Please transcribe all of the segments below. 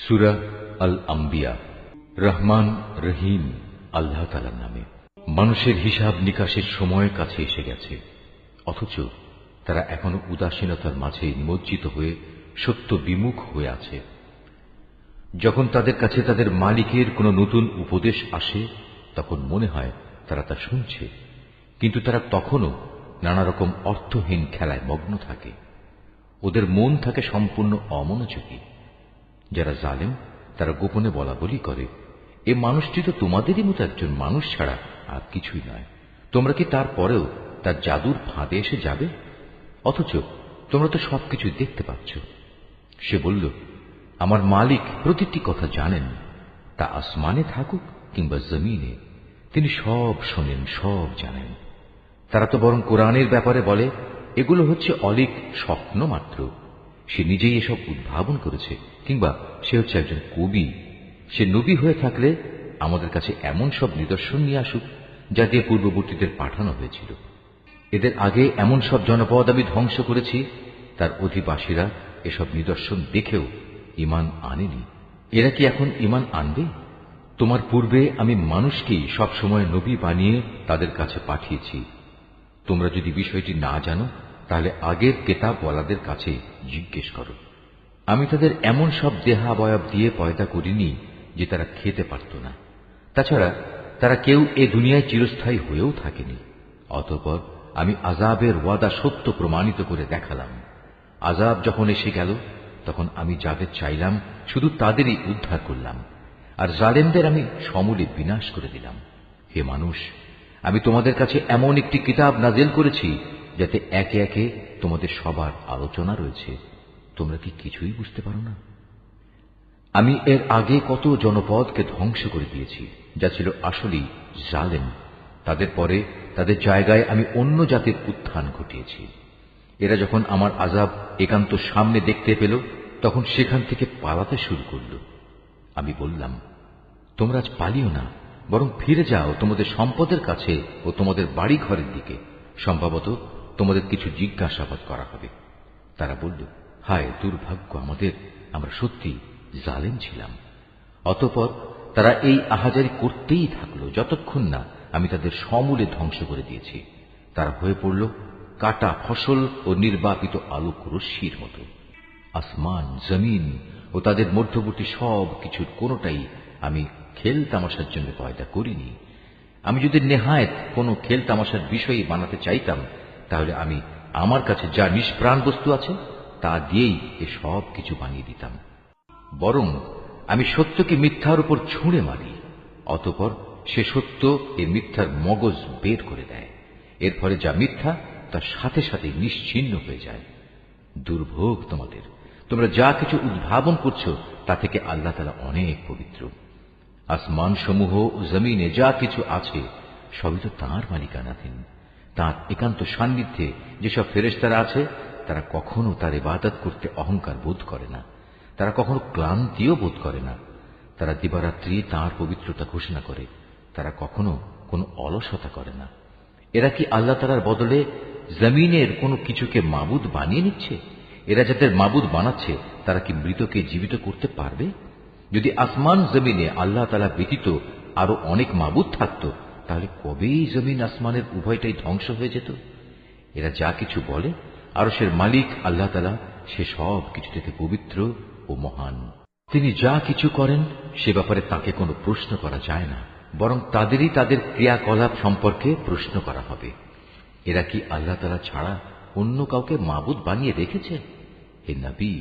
সূরা আল আম্বিয়া। রহমান রহিম আল্লাহ তাআলার নামে। মানুষের হিসাব নিকাশের সময় কাছে এসে গেছে, অথচ তারা এখনো উদাসীনতার মাঝে নিমজ্জিত হয়ে সত্য বিমুখ হয়ে আছে। যখন তাদের কাছে তাদের মালিকের কোনো নতুন উপদেশ আসে, তখন মনে হয় তারা তা শুনছে, কিন্তু তারা তখনও নানা রকম অর্থহীন খেলায় মগ্ন থাকে। ওদের মন থাকে সম্পূর্ণ অমনোযোগী। যারা জালেম তারা গোপনে বলা বলি করে, এ মানুষটি তো তোমাদেরই মতো একজন মানুষ ছাড়া আর কিছুই নয়। তোমরা কি তারপরেও তার জাদুর ফাঁদে এসে যাবে? অথচ তোমরা তো সবকিছু দেখতে পাচ্ছ। সে বলল, আমার মালিক প্রতিটি কথা জানেন, তা আসমানে থাকুক কিংবা জমিনে, তিনি সব শোনেন, সব জানেন। তারা তো বরং কোরআনের ব্যাপারে বলে, এগুলো হচ্ছে অলীক স্বপ্ন মাত্র। সে নিজেই এসব উদ্ভাবন করেছে, কিংবা সে হচ্ছে একজন কবি। সে নবী হয়ে থাকলে আমাদের কাছে এমন সব নিদর্শন নিয়ে আসুক, যা দিয়ে পূর্ববর্তীদের পাঠানো হয়েছিল। এদের আগে এমন সব জনপদ আমি ধ্বংস করেছি, তার অধিবাসীরা এসব নিদর্শন দেখেও ঈমান আনেনি। এরা কি এখন ঈমান আনবে? তোমার পূর্বে আমি মানুষকেই সবসময় নবী বানিয়ে তাদের কাছে পাঠিয়েছি। তোমরা যদি বিষয়টি না জানো, তাহলে আগের কেতাবওয়ালাদের কাছে জিজ্ঞেস করো। আমি তাদের এমন সব দেহাবয়ব দিয়ে পয়দা করিনি যে তারা খেতে পারত না। তাছাড়া তারা কেউ এ দুনিয়ায় চিরস্থায়ী হয়েও থাকেনি। অতঃপর আমি আযাবের ওয়াদা সত্য প্রমাণিত করে দেখালাম। আযাব যখন এসে গেল, তখন আমি যাদের চাইলাম শুধু তাদেরই উদ্ধার করলাম, আর জালেমদের আমি সমূলে বিনাশ করে দিলাম। হে মানুষ, আমি তোমাদের কাছে এমন একটি কিতাব নাযিল করেছি যাতে একে একে তোমাদের সবার আলোচনা রয়েছে। তোমরা কি কিছুই বুঝতে পারো না? আমি এর আগে কত জনপদকে ধ্বংস করে দিয়েছি, যা ছিল আসলেই জালেম। তাদের পরে তাদের জায়গায় আমি অন্য জাতির উত্থান ঘটিয়েছি। এরা যখন আমার আযাব একান্ত সামনে দেখতে পেল, তখন সেখান থেকে পালাতে শুরু করল। আমি বললাম, তোমরা আজ পালিও না, বরং ফিরে যাও তোমাদের সম্পদের কাছে ও তোমাদের বাড়ি ঘরের দিকে। সম্ভবত তোমাদের কিছু জিজ্ঞাসাবাদ করা হবে। তারা বলল, হায় দুর্ভাগ্য আমাদের, আমরা সত্যি জালেম ছিলাম। অতঃপর তারা এই আহাজারি করতেই থাকলো, যতক্ষণ না আমি তাদের সমূলে ধ্বংস করে দিয়েছি। তারা হয়ে পড়ল কাটা ফসল ও নির্বাপিত আলোক রশ্মির মতো। আসমান, জমিন ও তাদের মধ্যবর্তী সব কিছুর কোনোটাই আমি খেল তামাশার জন্য পয়দা করিনি। আমি যদি নেহায়েত কোনো খেল তামাশার বিষয় বানাতে চাইতাম, তাহলে আমি আমার কাছে যা নিষ্প্রাণ বস্তু আছে তা দিয়েই এ সব কিছু বানিয়ে দিতাম। বরং আমি সত্যকে মিথ্যার উপর ছুঁড়ে মারি, অতঃপর সে সত্য এ মিথ্যার মগজ বের করে দেয়। এর ফলে যা মিথ্যা তার সাথে সাথে নিশ্চিহ্ন হয়ে যায়। দুর্ভোগ তোমাদের! তোমরা যা কিছু উদ্ভাবন করছো তা থেকে আল্লাহ তাআলা অনেক পবিত্র। আসমান সমূহ ও জমিনে যা কিছু আছে সবই তো তাঁর মালিকানাধীন। তাঁর একান্ত সান্নিধ্যে যেসব ফেরেশতারা আছে, তারা কখনো তার ইবাদত করতে অহংকার বোধ করে না। তারা কখনো ক্লান্তিও বোধ করে না। তারা দিবারাত্রি তাঁর পবিত্রতা ঘোষণা করে। তারা কখনো কোনো অলসতা করে না। এরা কি আল্লাহ তাআলার বদলে জমিনের কোনো কিছুকে মাবুদ বানিয়ে নিচ্ছে? এরা যাদের মাবুদ বানাচ্ছে, তারা কি মৃতকে জীবিত করতে পারবে? যদি আসমান জমিনে আল্লাহ তাআলা ব্যতীত আরো অনেক মাবুদ থাকত, তাহলে কবেই জমিন আসমানের উভয়টাই ধ্বংস হয়ে যেত। এরা যা কিছু বলে, আরশের মালিক আল্লাহ তাআলা সে সব কিছু থেকে পবিত্র ও মহান। তিনি যা কিছু করেন সে ব্যাপারে তাকে কোনো প্রশ্ন করা যায় না, বরং তাদেরই তাদের ক্রিয়াকলাপ সম্পর্কে প্রশ্ন করা হবে। এরা কি আল্লাহ তাআলা ছাড়া অন্য কাউকে মাবুদ বানিয়ে রেখেছে? হে নবী,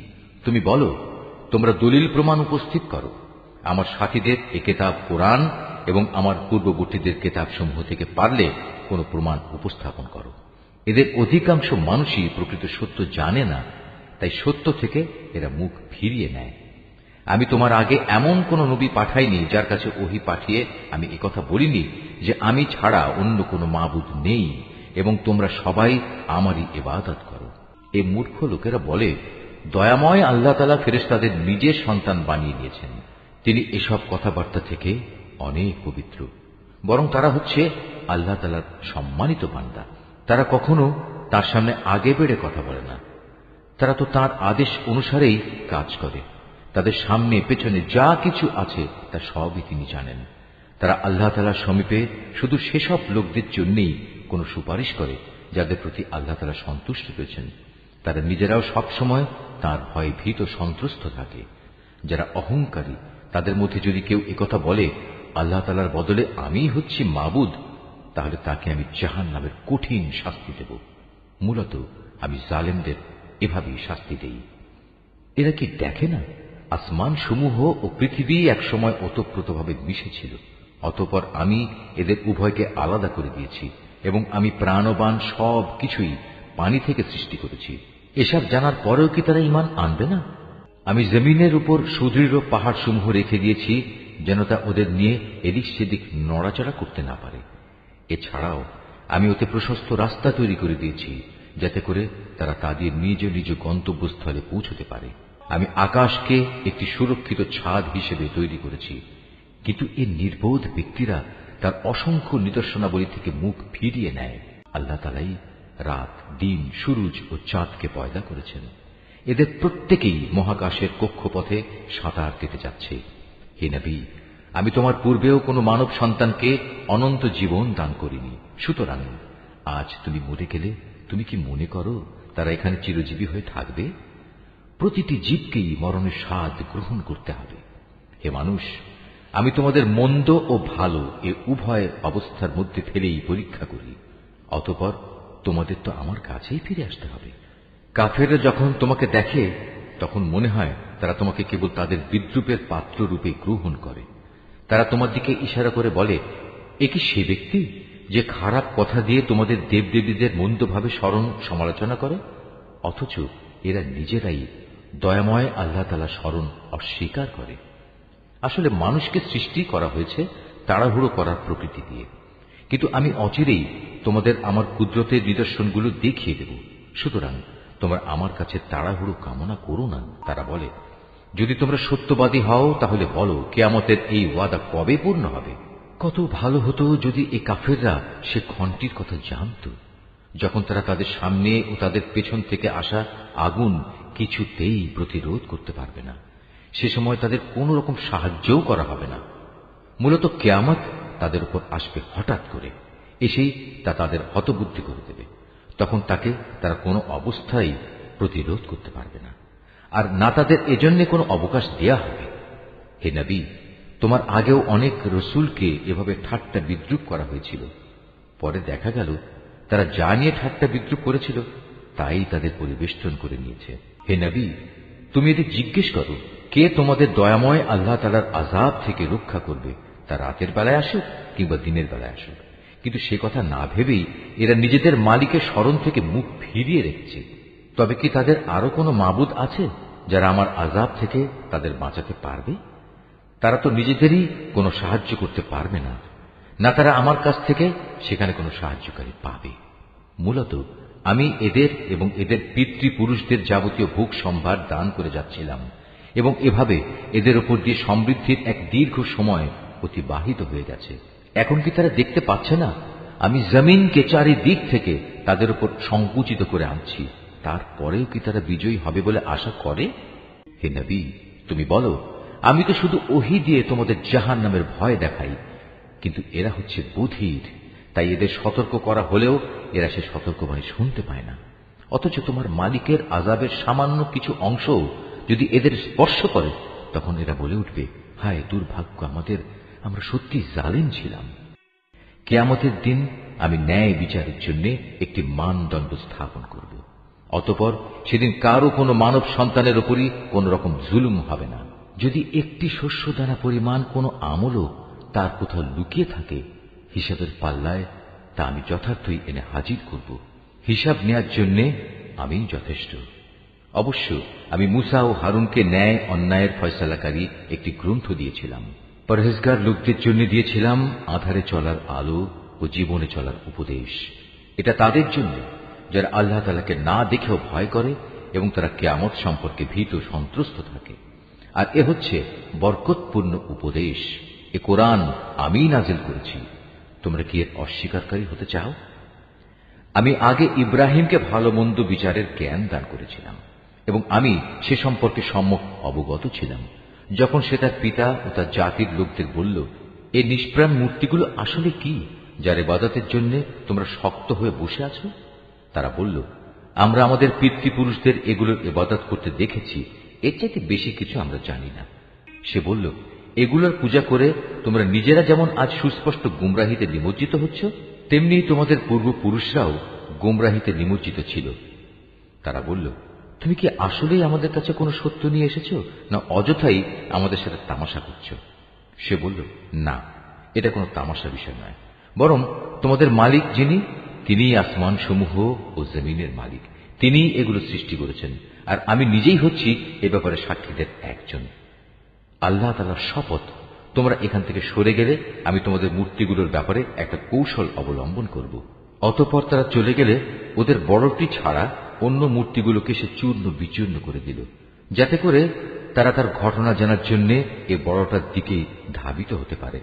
তুমি বলো, তোমরা দলিল প্রমাণ উপস্থিত করো। আমার সাথীদের এ কিতাব কোরআন এবং আমার পূর্ববর্তীদের কিতাবসমূহ থেকে পারলে কোনো প্রমাণ উপস্থাপন করো। এদের অধিকাংশ মানুষই প্রকৃত সত্য জানে না, তাই সত্য থেকে এরা মুখ ফিরিয়ে নেয়। আমি তোমার আগে এমন কোন নবী পাঠাইনি যার কাছে ওহী পাঠিয়ে আমি একথা বলিনি যে আমি ছাড়া অন্য কোনো মাবুদ নেই এবং তোমরা সবাই আমারই ইবাদত করো। এই মূর্খ লোকেরা বলে, দয়াময় আল্লাহ তাআলা ফেরেশতাদের নিজের সন্তান বানিয়ে নিয়েছেন। তিনি এসব কথাবার্তা থেকে অনেক পবিত্র। বরং তারা হচ্ছে আল্লাহ তাআলার সম্মানিত বান্দা। তারা কখনো তার সামনে আগে বেড়ে কথা বলে না। তারা তো তার আদেশ অনুসারেই কাজ করে। তাদের সামনে পেছনে যা কিছু আছে তা সবই তিনি জানেন। তারা আল্লাহ তাআলার সমীপে শুধু সেসব লোকদের জন্যই কোনো সুপারিশ করে যাদের প্রতি আল্লাহ তাআলা সন্তুষ্ট রয়েছেন। তারা নিজেরাও সবসময় তাঁর ভয়ে ভীত সন্ত্রস্ত থাকে। যারা অহংকারী তাদের মধ্যে যদি কেউ একথা বলে আল্লাহ তাআলার বদলে আমিই হচ্ছি মাবুদ, তাহলে তাকে আমি জাহান্নামের কঠিন শাস্তি দেব। মূলত আমি জালেমদের এভাবেই শাস্তি দেই। এরা কি দেখে না আসমান সমূহ ও পৃথিবী একসময় ওতপ্রোতভাবে মিশেছিল, অতঃপর আমি এদের উভয়কে আলাদা করে দিয়েছি এবং আমি প্রাণবান সব কিছুই পানি থেকে সৃষ্টি করেছি। এসব জানার পরেও কি তারা ঈমান আনবে না? আমি জমিনের উপর সুদৃঢ় পাহাড় সমূহ রেখে দিয়েছি যেন তা ওদের নিয়ে এদিক সেদিক নড়াচড়া করতে না পারে। এছাড়াও আমি ওতে প্রশস্ত রাস্তা তৈরি করে দিয়েছি যাতে করে তারা তাদের নিজ নিজ গন্তব্যস্থলে পৌঁছতে পারে। আমি আকাশকে একটি সুরক্ষিত ছাদ হিসেবে তৈরি করেছি, কিন্তু এই নির্বোধ ব্যক্তিরা তার অসংখ্য নিদর্শনাবলী থেকে মুখ ফিরিয়ে নেয়। আল্লাহ তাআলাই রাত, দিন, সূরজ ও চাঁদকে পয়দা করেছেন। এদের প্রত্যেকেই মহাকাশের কক্ষপথে সাঁতার কেটে যাচ্ছে। হে নবী, আমি তোমার পূর্বেও কোনো মানব সন্তানকে অনন্ত জীবন দান করিনি। সুতরাং আজ তুমি মরে গেলে তুমি কি মনে করো তারা এখানে চিরজীবী হয়ে থাকবে? প্রতিটি জীবকেই মরণের স্বাদ গ্রহণ করতে হবে। হে মানুষ, আমি তোমাদের মন্দ ও ভালো এ উভয় অবস্থার মধ্যে ফেলেই পরীক্ষা করি, অতঃপর তোমাদের তো আমার কাছেই ফিরে আসতে হবে। কাফেররা যখন তোমাকে দেখে তখন মনে হয় তারা তোমাকে কেবল তাদের বিদ্রূপের পাত্র রূপে গ্রহণ করে। তারা তোমার দিকে ইশারা করে বলে, এ কি সে ব্যক্তি যে খারাপ কথা দিয়ে তোমাদের দেবদেবীদের মন্দভাবে স্মরণ সমালোচনা করে? অথচ এরা নিজেরাই দয়াময় আল্লাহ তাআলা স্মরণ অস্বীকার করে। আসলে মানুষকে সৃষ্টি করা হয়েছে তাড়াহুড়ো করার প্রকৃতি দিয়ে, কিন্তু আমি অচিরেই তোমাদের আমার কুদরতের নিদর্শনগুলো দেখিয়ে দেব। সুতরাং তোমরা আমার কাছে তাড়াহুড়ো কামনা করো না। তারা বলে, যদি তোমরা সত্যবাদী হও তাহলে বলো কিয়ামতের এই ওয়াদা কবে পূর্ণ হবে? কত ভালো হতো যদি এই কাফেররা সে ক্ষণটির কথা জানত যখন তারা তাদের সামনে ও তাদের পেছন থেকে আসা আগুন কিছুতেই প্রতিরোধ করতে পারবে না। সে সময় তাদের কোন রকম সাহায্যও করা হবে না। মূলত কিয়ামত তাদের উপর আসবে হঠাৎ করে, এসেই তা তাদের হতবুদ্ধি করে দেবে। তখন তাকে তারা কোনো অবস্থায় প্রতিরোধ করতে পারবে না, আর না তাদের এজন্য কোনো অবকাশ দেয়া হবে। হে নবী, তোমার আগেও অনেক রসুলকে এভাবে ঠাট্টা বিদ্রূপ করা হয়েছিল। পরে দেখা গেল তারা যা নিয়ে ঠাট্টা বিদ্রূপ করেছিল তাই তাদের পরিবেষ্টন করে নিয়েছে। হে নবী, তুমি এদের জিজ্ঞেস করো, কে তোমাদের দয়াময় আল্লাহ তাআলার আযাব থেকে রক্ষা করবে, তা রাতের বেলায় আসুক কিংবা দিনের বেলায় আসুক। কিন্তু সে কথা না ভেবেই এরা নিজেদের মালিকের স্মরণ থেকে মুখ ফিরিয়ে রেখেছে। তবে কি তাদের আরো কোনো মাবুদ আছে যারা আমার আযাব থেকে তাদের বাঁচাতে পারবে? তারা তো নিজেদেরই কোনো সাহায্য করতে পারবে না, না তারা আমার কাছ থেকে সেখানে কোনো সাহায্যকারী পাবে। মূলত আমি এদের এবং এদের পিতৃপুরুষদের যাবতীয় ভোগ সম্ভার দান করে যাচ্ছিলাম এবং এভাবে এদের উপর দিয়ে সমৃদ্ধির এক দীর্ঘ সময় অতিবাহিত হয়ে গেছে। এখন কি তারা দেখতে পাচ্ছে না আমি জমিনকে চারিদিক থেকে তাদের উপর সংকুচিত করে আনছি? তারপরেও কি তারা বিজয়ী হবে বলে আশা করে? হে নবী, তুমি বলো, আমি তো শুধু ওহী দিয়ে তোমাদের জাহান্নামের ভয় দেখাই, কিন্তু এরা হচ্ছে বধির, তাই এদের সতর্ক করা হলেও এরা সে সতর্কবাণী শুনতে পায় না। অথচ তোমার মালিকের আযাবের সামান্য কিছু অংশ যদি এদের স্পর্শ করে তখন এরা বলে উঠবে, হায় দুর্ভাগ্য আমাদের, আমরা সত্যি জালিম ছিলাম। কিয়ামতের দিন আমি ন্যায় বিচারের জন্য একটি মানদণ্ড স্থাপন করব। অতঃপর সেদিন কারো কোনো মানব সন্তানের উপরই কোন রকম জুলুম হবে না। যদি একটি শস্যদানা পরিমাণ কোনো আমলও তার কোথাও লুকিয়ে থাকে, হিসাবের পাল্লায় তা আমি যথার্থই এনে হাজির করব। হিসাব নেয়ার জন্য আমি যথেষ্ট। অবশ্য আমি মুসা ও হারুনকে ন্যায় অন্যায়ের ফয়সালাকারী একটি গ্রন্থ দিয়েছিলাম। পরহেজগার লোকদের জন্য দিয়েছিলাম আধারে চলার আলো ও জীবনে চলার উপদেশ। এটা তাদের জন্য যারা আল্লাহ তাআলাকে না দেখেও ভয় করে এবং তারা কিয়ামত সম্পর্কে ভীত সন্ত্রস্ত থাকে। আর এ হচ্ছে বরকতপূর্ণ উপদেশ। এ কোরআন আমিই নাজিল করেছি। তোমরা কি এর অস্বীকারী হতে চাও? আমি আগে ইব্রাহিমকে ভালো মন্দ বিচারের জ্ঞান দান করেছিলাম এবং আমি সে সম্পর্কে সম্যক অবগত ছিলাম। যখন সে তার পিতা ও তার জাতির লোকদের বলল, এই নিষ্প্রাণ মূর্তিগুলো আসলে কি, যার ইবাদতের জন্য তোমরা শক্ত হয়ে বসে আছো? তারা বলল, আমরা আমাদের পিতৃপুরুষদের এগুলোর ইবাদত করতে দেখেছি, এর চাইতে বেশি কিছু আমরা জানি না। সে বলল, এগুলোর পূজা করে তোমরা নিজেরা যেমন আজ সুস্পষ্ট গুমরাহিতে নিমজ্জিত হচ্ছ, তেমনি তোমাদের পূর্বপুরুষরাও গুমরাহিতে নিমজ্জিত ছিল। তারা বলল, তুমি কি আসলেই আমাদের কাছে কোনো সত্য নিয়ে এসেছো, না অযথাই আমাদের সাথে তামাশা করছো? সে বলল, না, এটা কোনো তামাশা বিষয় নয়, বরং তোমাদের মালিক যিনি, তিনিই আসমান সমূহ ও জমিনের মালিক, তিনিই এগুলো সৃষ্টি করেছেন, আর আমি নিজেই হচ্ছি এ ব্যাপারে সাক্ষীদের একজন। আল্লাহ তাআলার শপথ, তোমরা এখান থেকে সরে গেলে আমি তোমাদের মূর্তিগুলোর ব্যাপারে একটা কৌশল অবলম্বন করব। অতঃপর তারা চলে গেলে ওদের বড়টি ছাড়া অন্য মূর্তিগুলোকে সে চূর্ণ বিচূর্ণ করে দিল, যাতে করে তারা তার ঘটনা জানার জন্য এ বড়টার দিকে ধাবিত হতে পারে।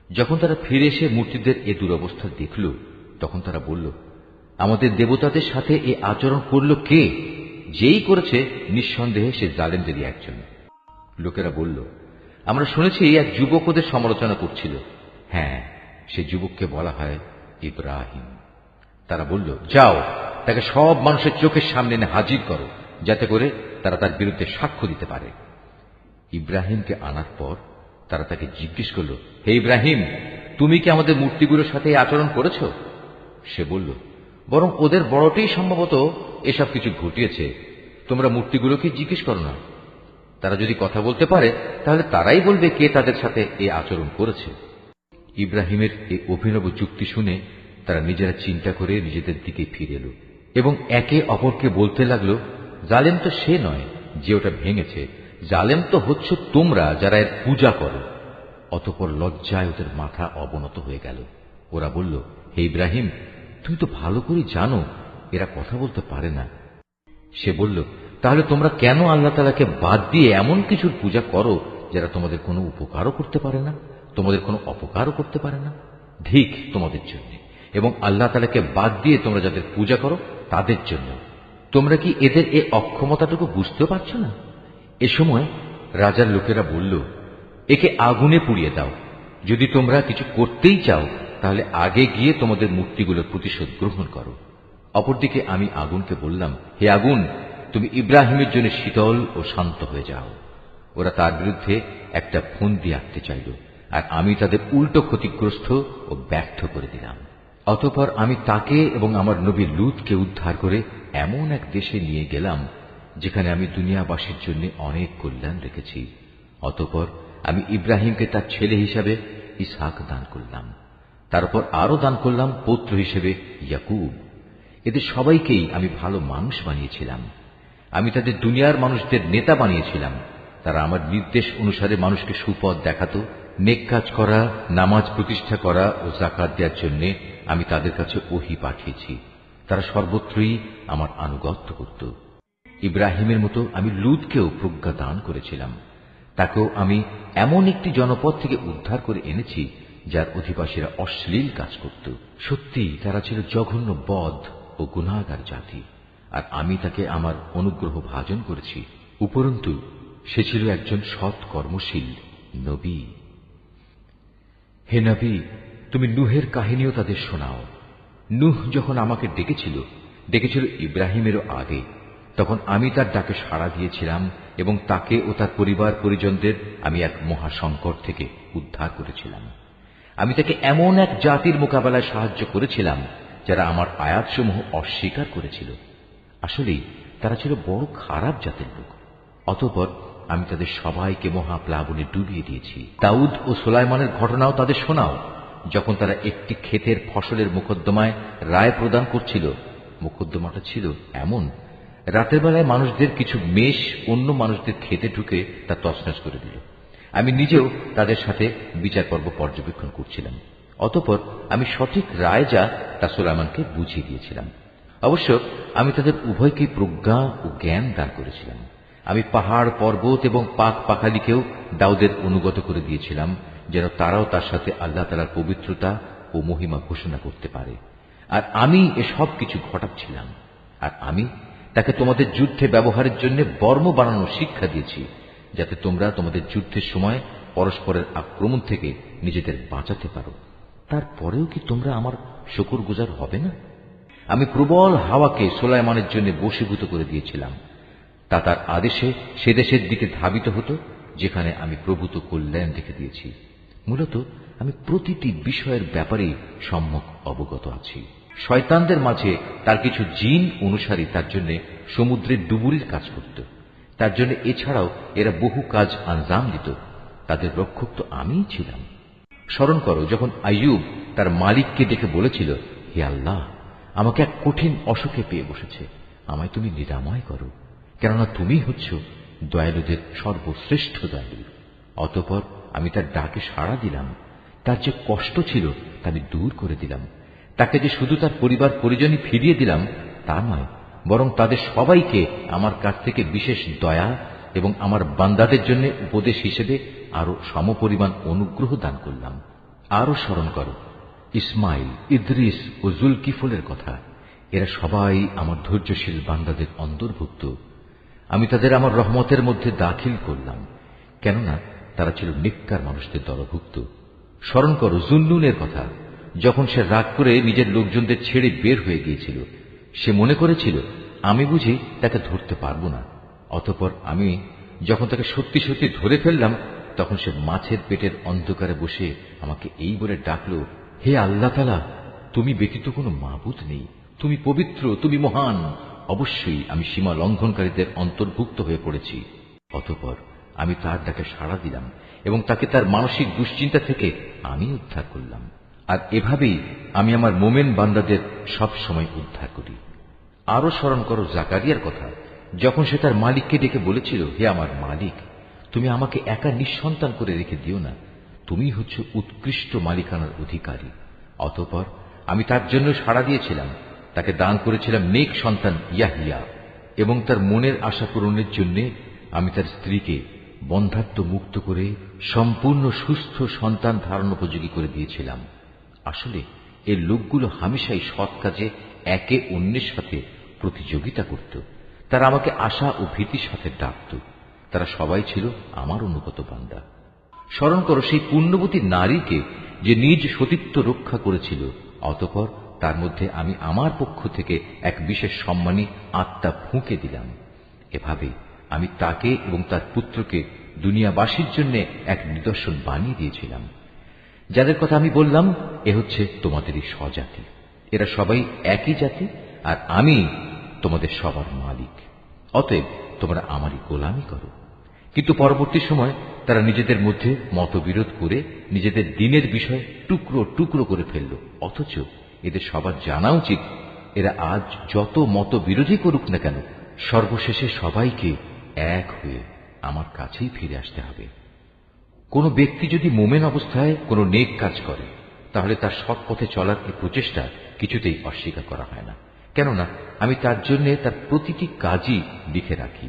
যখন তারা ফিরে এসে মূর্তিদের এ দুরবস্থা দেখল, তখন তারা বলল, আমাদের দেবতাদের সাথে এ আচরণ করল কে? যেই করেছে নিঃসন্দেহে সে জালেমদেরই একজন। লোকেরা বলল, আমরা শুনেছি এক যুবক ওদের সমালোচনা করছিল। হ্যাঁ, সে যুবককে বলা হয় ইব্রাহিম। তারা বলল, যাও, তাকে সব মানুষের চোখের সামনে এনে হাজির করো, যাতে করে তারা তার বিরুদ্ধে সাক্ষ্য দিতে পারে। ইব্রাহিমকে আনার পর তারা তাকে জিজ্ঞেস করল, হে ইব্রাহিম, তুমি কি আমাদের মূর্তিগুলোর সাথে আচরণ করেছ? সে বলল, বরং ওদের বড়টি সম্ভবত এসব কিছু ঘটিয়েছে, তোমরা মূর্তিগুলোকে জিজ্ঞেস করো না। তারা যদি কথা বলতে পারে তাহলে তারাই বলবে কে তাদের সাথে এ আচরণ করেছে। ইব্রাহিমের এই অভিনব যুক্তি শুনে তারা নিজেরা চিন্তা করে নিজেদের দিকে ফিরে এলো এবং একে অপরকে বলতে লাগলো, জালেম তো সে নয় যে ওটা ভেঙেছে, জালেম তো হচ্ছ তোমরা যারা এর পূজা করো। অতঃপর লজ্জায় ওদের মাথা অবনত হয়ে গেল। ওরা বলল, হে ইব্রাহিম, তুমি তো ভালো করে জানো এরা কথা বলতে পারে না। সে বলল, তাহলে তোমরা কেন আল্লাহ তাআলাকে বাদ দিয়ে এমন কিছুর পূজা করো যারা তোমাদের কোনো উপকারও করতে পারে না, তোমাদের কোনো অপকারও করতে পারে না? ধিক তোমাদের জন্য, এবং আল্লাহ তাআলাকে বাদ দিয়ে তোমরা যাদের পূজা করো তাদের জন্য। তোমরা কি এদের এ অক্ষমতাটুকু বুঝতে পারছো না? এ সময় রাজার লোকেরা বলল, একে আগুনে পুড়িয়ে দাও। যদি তোমরা কিছু করতেই চাও তাহলে আগে গিয়ে তোমাদের মূর্তিগুলোর প্রতিশোধ গ্রহণ করো। অপরদিকে আমি আগুনকে বললাম, হে আগুন, তুমি ইব্রাহিমের জন্য শীতল ও শান্ত হয়ে যাও। ওরা তার বিরুদ্ধে একটা ফন্দি আঁকতে চাইল, আর আমি তাদের উল্টো ক্ষতিগ্রস্ত ও ব্যর্থ করে দিলাম। অতঃপর আমি তাকে এবং আমার নবী লূতকে উদ্ধার করে এমন এক দেশে নিয়ে গেলাম যেখানে আমি দুনিয়াবাসীর জন্য অনেক কল্যাণ রেখেছি। অতঃপর আমি ইব্রাহিমকে তার ছেলে হিসাবে ইসহাক দান করলাম, তারপর আরো দান করলাম পুত্র হিসেবে ইয়াকুব। এদের সবাইকেই আমি ভালো মানুষ বানিয়েছিলাম। আমি তাদের দুনিয়ার মানুষদের নেতা বানিয়েছিলাম। তারা আমার নির্দেশ অনুসারে মানুষকে সুপথ দেখাতো, নেক কাজ করা, নামাজ প্রতিষ্ঠা করা ও যাকাত দেওয়ার জন্য আমি তাদের কাছে ওহী পাঠিয়েছি। তারা সর্বত্রই আমার আনুগত্য করত। ইব্রাহিমের মতো আমি লূতকেও প্রজ্ঞা দান করেছিলাম। তাকেও আমি এমন একটি জনপদ থেকে উদ্ধার করে এনেছি যার অধিবাসীরা অশ্লীল কাজ করত। সত্যি তারা ছিল জঘন্য বদ ও গুনাহগার জাতি, আর আমি তাকে আমার অনুগ্রহ ভাজন করেছি। উপরন্তু সে ছিল একজন সৎ কর্মশীল নবী। হে নবী, তুমি নূহের কাহিনীও তাদের শোনাও। নূহ যখন আমাকে ডেকেছিল ইব্রাহিমেরও আগে, তখন আমি তার ডাকে সাড়া দিয়েছিলাম এবং তাকে ও তার পরিবার পরিজনদের আমি এক মহাসংকট থেকে উদ্ধার করেছিলাম। আমি তাকে এমন এক জাতির মোকাবেলায় সাহায্য করেছিলাম যারা আমার আয়াতসমূহ অস্বীকার করেছিল। আসলেই তারা ছিল বড় খারাপ জাতের লোক। অতঃপর আমি তাদের সবাইকে মহাপ্লাবনে ডুবিয়ে দিয়েছি। দাউদ ও সুলাইমানের ঘটনাও তাদের শোনাও। যখন তারা একটি ক্ষেতের ফসলের মোকদ্দমায় রায় প্রদান করছিল, মোকদ্দমাটা ছিল এমন, রাতের বেলায় মানুষদের কিছু মেষ অন্য মানুষদের খেতে ঢুকে তা তছনছ করে দিল। আমি নিজেও তাদের সাথে বিচার পর্ব পর্যবেক্ষণ করছিলাম। অতঃপর আমি সঠিক রায় যা তা সুলাইমানকে বুঝিয়ে দিয়েছিলাম। অবশ্য আমি তাদের উভয়কেই প্রজ্ঞা ও জ্ঞান দান করেছিলাম। আমি পাহাড়, পর্বত এবং পাক পাখালিকেও দাউদের অনুগত করে দিয়েছিলাম, যেন তারাও তার সাথে আল্লাহ তাআলার পবিত্রতা ও মহিমা ঘোষণা করতে পারে। আর আমি এসব কিছু ঘটাচ্ছিলাম। আর আমি তাকে তোমাদের যুদ্ধে ব্যবহারের জন্য বর্ম বানানোর শিক্ষা দিয়েছি, যাতে তোমরা তোমাদের যুদ্ধের সময় পরস্পরের আক্রমণ থেকে নিজেদের বাঁচাতে পারো। তারপরেও কি তোমরা আমার শুকরগুজার হবে না? আমি প্রবল হাওয়াকে সুলাইমানের জন্য বশীভূত করে দিয়েছিলাম। তা তার আদেশে সে দেশের দিকে ধাবিত হতো যেখানে আমি প্রভূত কল্যাণ রেখে দিয়েছি। মূলত আমি প্রতিটি বিষয়ের ব্যাপারে সম্যক অবগত আছি। শয়তানদের মাঝে তার কিছু জিন অনুসারী তার জন্য সমুদ্রের ডুবুরির কাজ করত। তার জন্য এছাড়াও এরা বহু কাজ আঞ্জাম দিত। তাদের রক্ষক তো আমিই ছিলাম। স্মরণ করো, যখন আইয়ুব তার মালিককে দেখে বলেছিল, হে আল্লাহ, আমাকে এক কঠিন অসুখে পেয়ে বসেছে, আমায় তুমি নিরাময় করো, কেননা তুমি হচ্ছ দয়ালুদের সর্বশ্রেষ্ঠ দয়ালু। অতঃপর আমি তার ডাকে সাড়া দিলাম। তার যে কষ্ট ছিল তা আমি দূর করে দিলাম। তাকে যে শুধু তার পরিবার পরিজনই ফিরিয়ে দিলাম তা নয়, বরং তাদের সবাইকে আমার কাছ থেকে বিশেষ দয়া এবং আমার বান্দাদের জন্য উপদেশ হিসেবে আরো সমপরিমাণ অনুগ্রহ দান করলাম। আরো স্মরণ করো ইসমাইল, ইদ্রিস ও জুলকিফলের কথা। এরা সবাই আমার ধৈর্যশীল বান্দাদের অন্তর্ভুক্ত। আমি তাদের আমার রহমতের মধ্যে দাখিল করলাম, কেননা তারা ছিল নেককার মানুষদের দলভুক্ত। স্মরণ করো জুন্নুনের কথা। যখন সে রাগ করে নিজের লোকজনদের ছেড়ে বের হয়ে গিয়েছিল, সে মনে করেছিল আমি বুঝি তাকে ধরতে পারব না। অতঃপর আমি যখন তাকে সত্যি সত্যি ধরে ফেললাম, তখন সে মাছের পেটের অন্ধকারে বসে আমাকে এই বলে ডাকল, হে আল্লাহ তাআলা, তুমি ব্যতীত কোনো মাবুদ নেই, তুমি পবিত্র, তুমি মহান। অবশ্যই আমি সীমা লঙ্ঘনকারীদের অন্তর্ভুক্ত হয়ে পড়েছি। অতঃপর আমি তার ডাকে সাড়া দিলাম এবং তাকে তার মানসিক দুশ্চিন্তা থেকে আমি উদ্ধার করলাম। আর এভাবেই আমি আমার মোমেন বান্দাদের সব সময় উদ্ধার করি। আরো স্মরণ করো জাকারিয়ার কথা। যখন সে তার মালিককে ডেকে বলেছিল, হে আমার মালিক, তুমি আমাকে একা নিঃসন্তান করে রেখে দিও না, তুমি হচ্ছ উৎকৃষ্ট মালিকানার অধিকারী। অতঃপর আমি তার জন্য সাড়া দিয়েছিলাম। তাকে দান করেছিলাম নেক সন্তান ইয়াহিয়া, এবং তার মনের আশা পূরণের জন্য আমি তার স্ত্রীকে বন্ধাত্ব মুক্ত করে সম্পূর্ণ সুস্থ সন্তান ধারণ উপযোগী করে দিয়েছিলাম। আসলে এই লোকগুলো হামেশাই সৎ কাজে একে অন্যের সাথে প্রতিযোগিতা করত। তারা আমাকে আশা ও ভীতির সাথে ডাকত। তারা সবাই ছিল আমার অনুগত বান্দা। স্মরণ করো সেই পুণ্যবতী নারীকে যে নিজ সতীত্ব রক্ষা করেছিল। অতঃপর তার মধ্যে আমি আমার পক্ষ থেকে এক বিশেষ সম্মানী আত্মা ফুঁকে দিলাম। এভাবে আমি তাকে এবং তার পুত্রকে দুনিয়াবাসীর জন্য এক নিদর্শন বানিয়ে দিয়েছিলাম। যাদের কথা আমি বললাম, এ হচ্ছে তোমাদেরই স্বজাতি। এরা সবাই একই জাতি, আর আমি তোমাদের সবার মালিক। অতএব তোমরা আমারই গোলামি করো। কিন্তু পরবর্তী সময় তারা নিজেদের মধ্যে মতবিরোধ করে নিজেদের দ্বীনের বিষয় টুকরো টুকরো করে ফেলল। অথচ এদের সবার জানা উচিত, এরা আজ যত মতবিরোধী করুক না কেন, সর্বশেষে সবাইকে এক হয়ে আমার কাছেই ফিরে আসতে হবে। কোন ব্যক্তি যদি মোমেন অবস্থায় কোনো নেক কাজ করে, তাহলে তার সৎ পথে চলার এই প্রচেষ্টা কিছুতেই অস্বীকার করা হয় না, কেননা আমি তার জন্য তার প্রতিটি কাজই লিখে রাখি।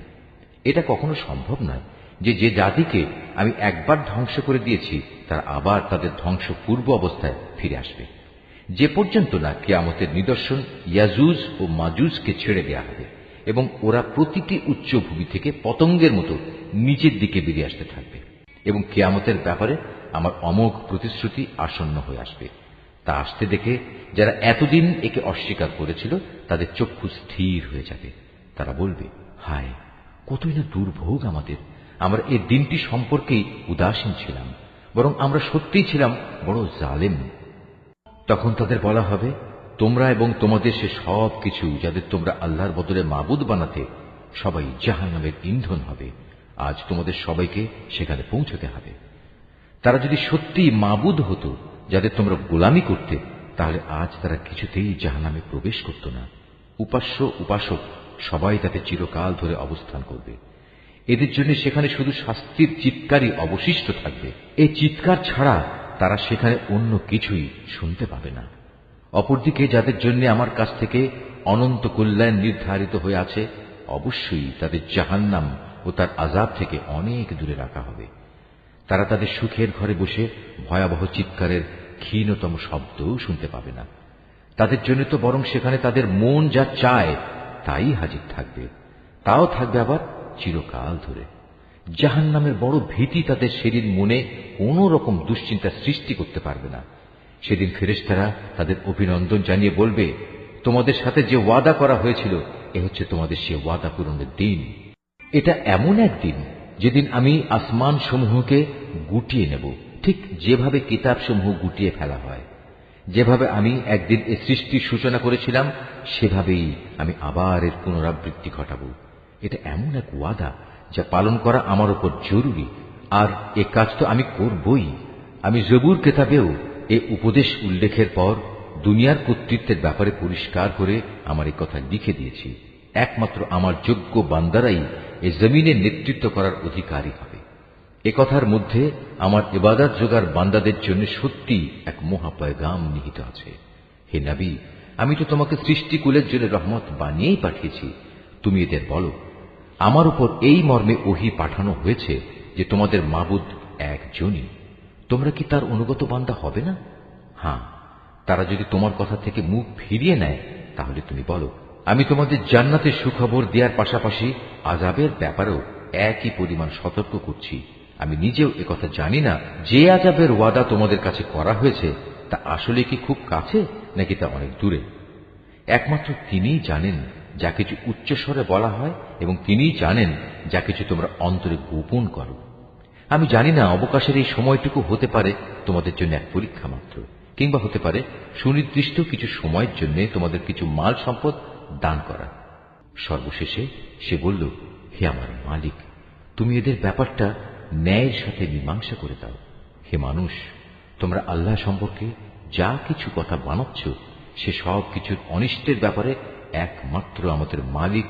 এটা কখনো সম্ভব নয় যে যে জাতিকে আমি একবার ধ্বংস করে দিয়েছি তারা আবার তাদের ধ্বংস পূর্ব অবস্থায় ফিরে আসবে, যে পর্যন্ত না কিয়ামতের নিদর্শন ইয়াজুজ ও মাজুজকে ছেড়ে দেয়া হবে এবং ওরা প্রতিটি উচ্চভূমি থেকে পতঙ্গের মতো নিচের দিকে বেরিয়ে আসতে থাকবে। এবং কিয়ামতের ব্যাপারে আমার অমোঘ প্রতিশ্রুতি আসন্ন হয়ে আসবে। তা আসতে দেখে যারা এতদিন একে অস্বীকার করেছিল তাদের চক্ষু স্থির হয়ে যাবে। তারা বলবে, হায়, কতই না দুর্ভোগ আমাদের! আমরা এই দিনটি সম্পর্কেই উদাসীন ছিলাম, বরং আমরা সত্যিই ছিলাম বড় জালেম। তখন তাদের বলা হবে, তোমরা এবং তোমাদের সে সব কিছু যাদের তোমরা আল্লাহর বদলে মাবুদ বানাতে, সবাই জাহান্নামের ইন্ধন হবে। আজ তোমাদের সবাইকে সেখানে পৌঁছতে হবে। তারা যদি সত্যি মাবুদ হতো যাদের তোমরা গোলামি করতে, তাহলে আজ তারা কিছুতেই জাহান্নামে প্রবেশ করত না। উপাস্য উপাসক সবাই তাতে চিরকাল ধরে অবস্থান করবে। এদের জন্য সেখানে শুধু শাস্তির চিৎকারই অবশিষ্ট থাকবে। এই চিৎকার ছাড়া তারা সেখানে অন্য কিছুই শুনতে পাবে না। অপরদিকে যাদের জন্য আমার কাছ থেকে অনন্ত কল্যাণ নির্ধারিত হয়ে আছে, অবশ্যই তাদের জাহান্নাম ও তার আযাব থেকে অনেক দূরে রাখা হবে। তারা তাদের সুখের ঘরে বসে ভয়াবহ চিৎকারের ক্ষীণতম শব্দও শুনতে পাবে না। তাদের জন্য তো বরং সেখানে তাদের মন যা চায় তাই হাজির থাকবে, তাও থাকবে আবার চিরকাল ধরে। জাহান্নামের বড় ভীতি তাদের সেদিন মনে কোন রকম দুশ্চিন্তা সৃষ্টি করতে পারবে না। সেদিন ফেরেশতারা তাদের অভিনন্দন জানিয়ে বলবে, তোমাদের সাথে যে ওয়াদা করা হয়েছিল এ হচ্ছে তোমাদের সে ওয়াদা পূরণের দিন। এটা এমন একদিন যেদিন আমি আসমান সমূহকে গুটিয়ে নেব, ঠিক যেভাবে কিতাব সমূহ গুটিয়ে ফেলা হয়। যেভাবে আমি একদিন এ সৃষ্টির সূচনা করেছিলাম সেভাবেই আমি আবার এর পুনরাবৃত্তি ঘটাব। এটা এমন এক ওয়াদা যা পালন করা আমার উপর জরুরি, আর এ কাজ তো আমি করবই। আমি জবুর কিতাবেও এ উপদেশ উল্লেখের পর দুনিয়ার কর্তৃত্বের ব্যাপারে পরিষ্কার করে আমার এই কথা লিখে দিয়েছি। একমাত্র আমার যোগ্য বান্দারাই এ জমিনের নেতৃত্ব করার অধিকারী হবে। এ কথার মধ্যে আমার ইবাদত যোগার বান্দাদের জন্য সত্যি এক মহা পয়গাম নিহিত আছে। হে নবী, আমি তো তোমাকে সৃষ্টিকুলের জন্য রহমত বানিয়েই পাঠিয়েছি। তুমি এদের বলো, আমার উপর এই মর্মে ওহী পাঠানো হয়েছে যে তোমাদের মাবুদ একজনই। তোমরা কি তার অনুগত বান্দা হবে না? হ্যাঁ, তারা যদি তোমার কথা থেকে মুখ ফিরিয়ে নেয় তাহলে তুমি বলো, আমি তোমাদের জান্নাতের সুখবর দেওয়ার পাশাপাশি আযাবের ব্যাপারেও একই পরিমাণ সতর্ক করছি। আমি নিজেও একথা জানি না যে আযাবের ওয়াদা তোমাদের কাছে করা হয়েছে তা আসলে কি খুব কাছে নাকি তা অনেক দূরে। একমাত্র তিনিই জানেন যা কিছু উচ্চস্বরে বলা হয়, এবং তিনিই জানেন যা কিছু তোমরা অন্তরে গোপন করো। আমি জানি না অবকাশের এই সময়টুকু হতে পারে তোমাদের জন্য এক পরীক্ষা মাত্র, কিংবা হতে পারে সুনির্দিষ্ট কিছু সময়ের জন্য তোমাদের কিছু মাল সম্পদ দান করা। সর্বশেষে সে বলল, হে আমার মালিক, তুমি এদের ব্যাপারটা ন্যায়ের সাথে মীমাংসা করে দাও। হে মানুষ, তোমরা আল্লাহ সম্পর্কে যা কিছু কথা বানাচ্ছ সে সব কিছুর অনিষ্টের ব্যাপারে একমাত্র আমাদের মালিক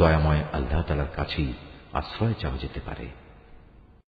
দয়াময় আল্লাহ তাআলার কাছেই আশ্রয় চাওয়া যেতে পারে।